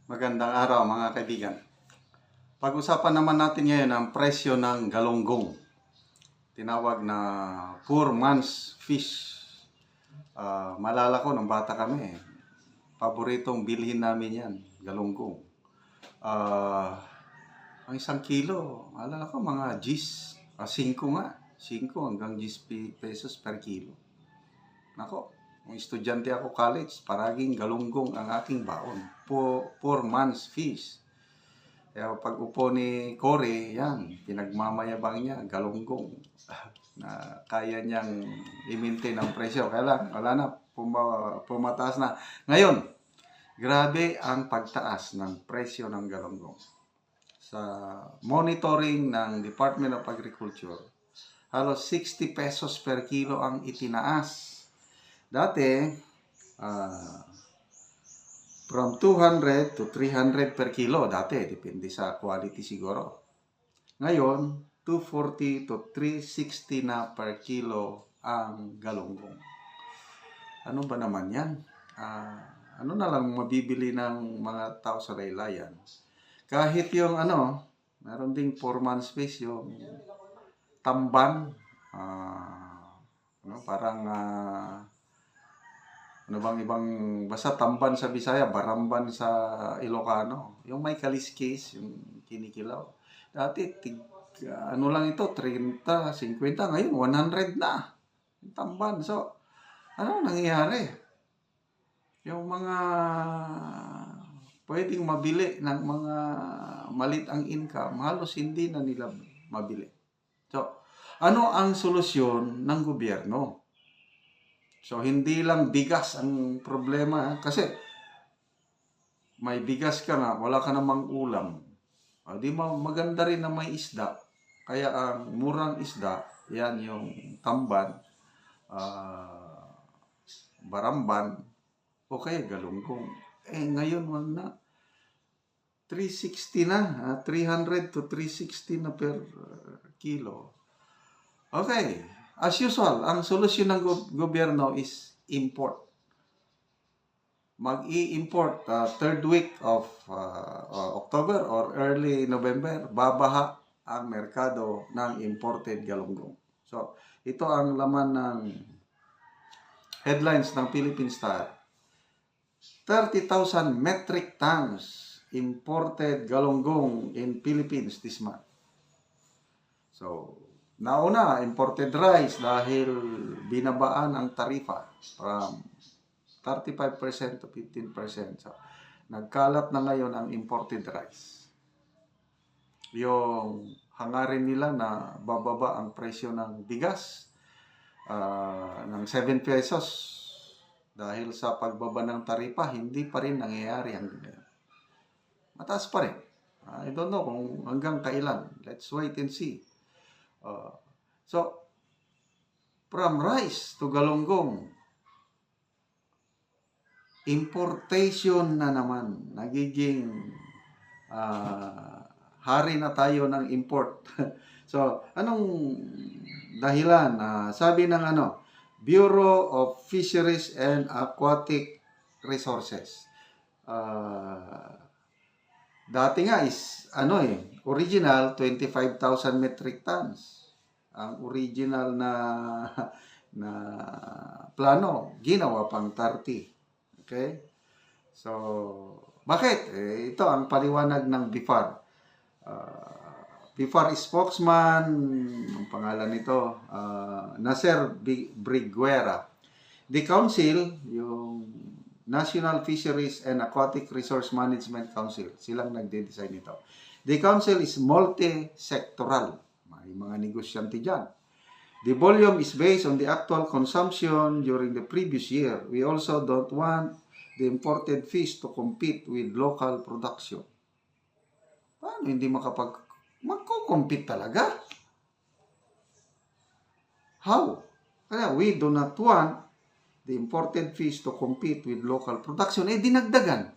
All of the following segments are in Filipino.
Magandang araw mga kaibigan. Pag-usapan naman natin ngayon ang presyo ng galunggong. Tinawag na poor man's fish. Malala ko nung bata kami, paboritong bilhin namin yan, galunggong. Ang 1 kilo, malala ko mga G's, 5 nga, 5 hanggang 10 pesos per kilo. Nako, kung estudyante ako college, paraging galunggong ang aking baon. Poor man's fish. Kaya pag upo ni Cory, yan, pinagmamayabang niya, galunggong. Na kaya niyang i-maintain ang presyo. Kaya lang, wala na, pumataas na. Ngayon, grabe ang pagtaas ng presyo ng galunggong. Sa monitoring ng Department of Agriculture, halos 60 pesos per kilo ang itinaas. Dati, from 200 to 300 per kilo dati, depende sa quality siguro. Ngayon, 240 to 360 na per kilo ang galunggong. Ano ba naman yan? Ano na lang mabibili ng mga tao sa laylayan? Kahit yung meron ding 4 months fish, yung tamban, parang ano bang ibang, basta tamban sa Bisaya, baramban sa Ilocano. Yung may kaliskis, yung kinikilaw. Dati, ano lang ito, 30, 50, ngayon 100 na. Yung tamban. So, ano nangyayari? Yung mga pwedeng mabili ng mga malit ang income, halos hindi na nila mabili. So, ano ang solusyon ng gobyerno? So, hindi lang bigas ang problema. Kasi, may bigas ka nga, wala ka namang ulam. Di maganda rin na may isda. Kaya ang murang isda, yan yung tamban, baramban, o kaya galunggong. Ngayon, wag na. 360 na. 300 to 360 na per kilo. Okay. As usual, ang solusyon ng gobyerno is import. Mag-i-import 3rd week of October or early November, babaha ang merkado ng imported galunggong. So, ito ang laman ng headlines ng Philippine Star. 30,000 metric tons imported galunggong in Philippines this month. So, nauna, imported rice dahil binabaan ang tarifa from 35% to 15%. So, nagkalat na ngayon ang imported rice. Yung hangarin nila na bababa ang presyo ng bigas ng 7 pesos dahil sa pagbaba ng tarifa, hindi pa rin nangyayari ang mataas pa rin. I don't know kung hanggang kailan. Let's wait and see. So, from rice to galunggong, importation na naman. Nagiging hari na tayo ng import. So, anong dahilan? Sabi ng Bureau of Fisheries and Aquatic Resources. Dati nga is, original 25,000 metric tons. Ang original na plano, ginawa pang 30. Okay? So, bakit? Ito ang paliwanag ng BIFAR. BIFAR spokesman, ang pangalan nito, Nasser Briguera. The Council, yung National Fisheries and Aquatic Resource Management Council, silang nagde-design nito. The Council is multi-sectoral. May mga negosyante dyan. The volume is based on the actual consumption during the previous year. We also don't want the imported fish to compete with local production. Paano hindi magko-compete talaga? How? Kaya we do not want the imported fish to compete with local production. Dinagdagan.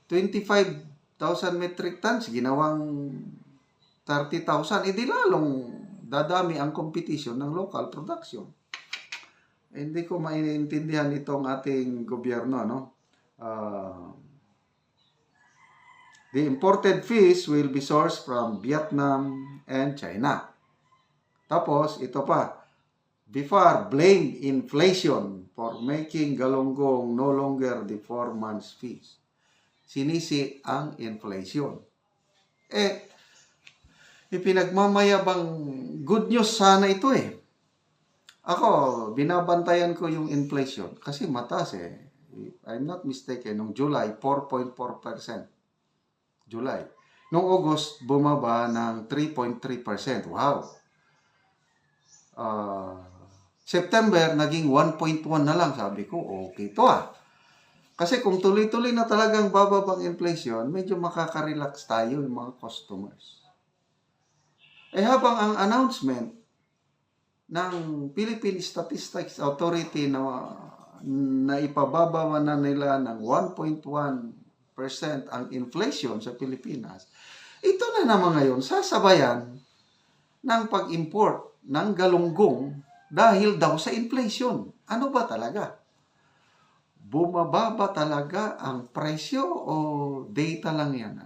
25,000 metric tons, ginawang 30,000. Di lalong dadami ang competition ng local production. Hindi ko maintindihan itong ating gobyerno, The imported fish will be sourced from Vietnam and China. Tapos, ito pa, BIFAR blamed inflation for making galunggong no longer the 4 months fish. Sinisi ang inflation. Ipinagmamayabang good news sana ito eh. Ako, binabantayan ko yung inflation kasi mataas eh. If I'm not mistaken, nung July, 4.4%. July. Nung August, bumaba ng 3.3%. Wow! September, naging 1.1 na lang. Sabi ko, okay to ah. Kasi kung tuloy-tuloy na talagang bababang inflation, medyo makaka-relax tayo yung mga customers. Habang ang announcement ng Philippine Statistics Authority na ipababa na nila ng 1.1% ang inflation sa Pilipinas, ito na naman ngayon sasabayan ng pag-import ng galunggong dahil daw sa inflation. Ano ba talaga? Bumababa talaga ang presyo o data lang yan?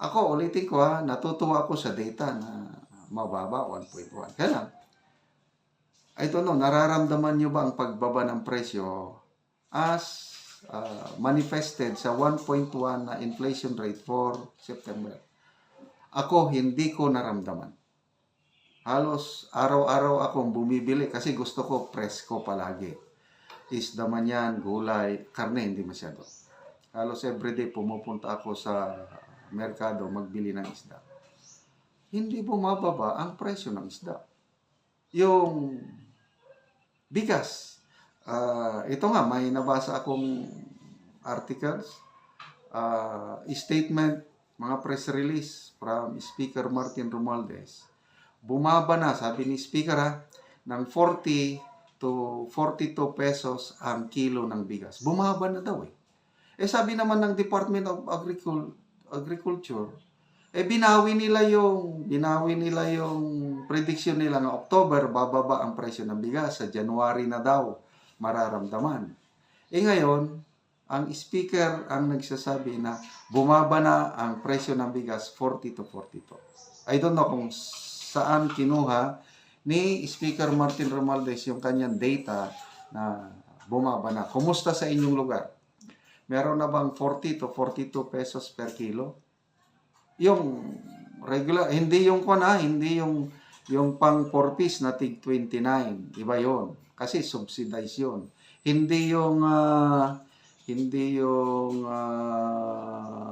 Ako, ulitin ko natutuwa ako sa data na mababa, 1.1. Kaya lang, I don't know, nararamdaman nyo ba ang pagbaba ng presyo as manifested sa 1.1 na inflation rate for September? Ako, hindi ko naramdaman. Halos araw-araw akong bumibili kasi gusto ko presko palagi. Isda man yan, gulay, karne, hindi masyado. Halos everyday pumupunta ako sa merkado magbili ng isda. Hindi bumababa ang presyo ng isda. Yung bigas, ito nga, may nabasa akong articles, statement, mga press release from Speaker Martin Romualdez. Bumaba na, sabi ni Speaker ng 40 to 42 pesos ang kilo ng bigas. Bumaba na daw eh. Sabi naman ng Department of Agriculture, binawi nila yung prediction nila ng October, bababa ang presyo ng bigas. Sa January na daw mararamdaman. Ngayon, ang speaker ang nagsasabi na bumaba na ang presyo ng bigas 40 to 42. I don't know kung saan kinuha ni Speaker Martin Romualdez yung kanyang data na bumaba na. Kumusta sa inyong lugar? Meron na bang 40 to 42 pesos per kilo? Yung regular, hindi yung hindi yung pang 4 piece na tig 29. Iba yon. Kasi subsidize yun. Hindi yung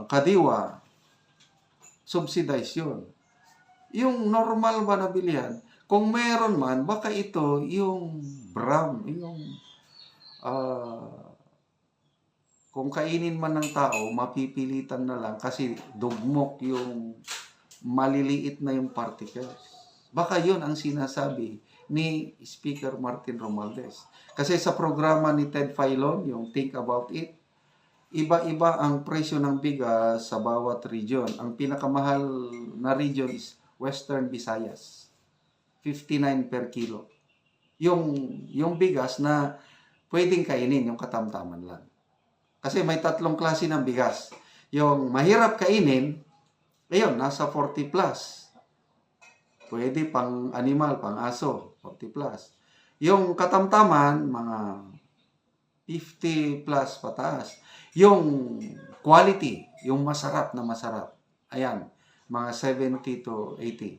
kadiwa. Subsidize yun. Yung normal ba na bilihan, kung meron man, baka ito yung brown, yung kung kainin man ng tao, mapipilitan na lang kasi dugmok yung maliliit na yung particles. Baka yun ang sinasabi ni Speaker Martin Romualdez. Kasi sa programa ni Ted Filon, yung Think About It, iba-iba ang presyo ng bigas sa bawat region. Ang pinakamahal na region is Western Visayas, 59 per kilo. Yung bigas na pwedeng kainin, yung katamtaman lang. Kasi may 3 klase ng bigas. Yung mahirap kainin, ayun, nasa 40 plus. Pwede pang animal, pang aso, 40 plus. Yung katamtaman, mga 50 plus pataas. Yung quality, yung masarap na masarap, ayan, mga 70 to 80.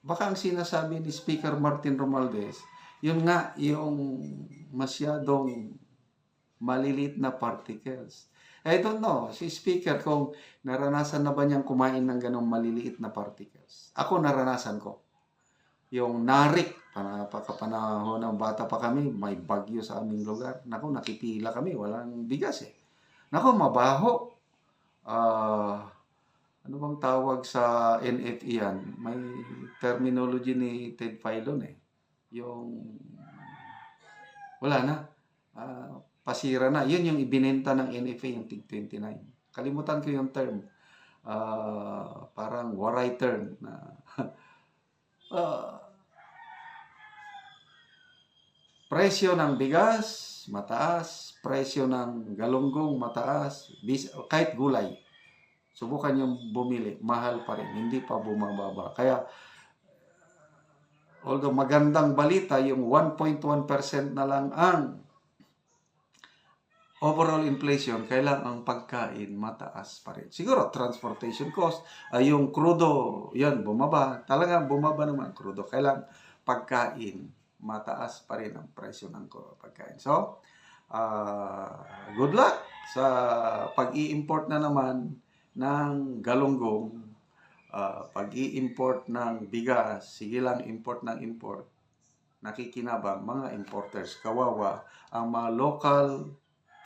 Baka ang sinasabi ni Speaker Martin Romualdez, yun nga, yung masyadong maliliit na particles. I don't know, si Speaker, kung naranasan na ba niyang kumain ng ganong maliliit na particles. Ako naranasan ko. Yung narik, panahon ng bata pa kami, may bagyo sa aming lugar. Naku, nakipila kami, walang bigas eh. Naku, mabaho. Ano bang tawag sa NFE yan? May terminology ni Ted Filon eh. Yung, wala na. Pasira na. Yun yung ibinenta ng NFA, yung TIG 29. Kalimutan ko yung term. Parang waray term. Presyo ng bigas, mataas. Presyo ng galunggong, mataas. Kahit gulay. Subukan yung bumili. Mahal pa rin. Hindi pa bumababa. Kaya, although magandang balita, yung 1.1% na lang ang overall inflation, kailangan ang pagkain mataas pa rin. Siguro, transportation cost, yung crudo, yan, bumaba. Talagang bumaba naman crudo. Kailangan pagkain, mataas pa rin ang presyo ng pagkain. So, good luck sa pag-i-import na naman ng galunggong, pag-i-import ng bigas, sige lang import ng import. Nakikinabang mga importers, kawawa ang mga local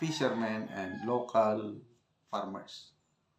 fishermen and local farmers.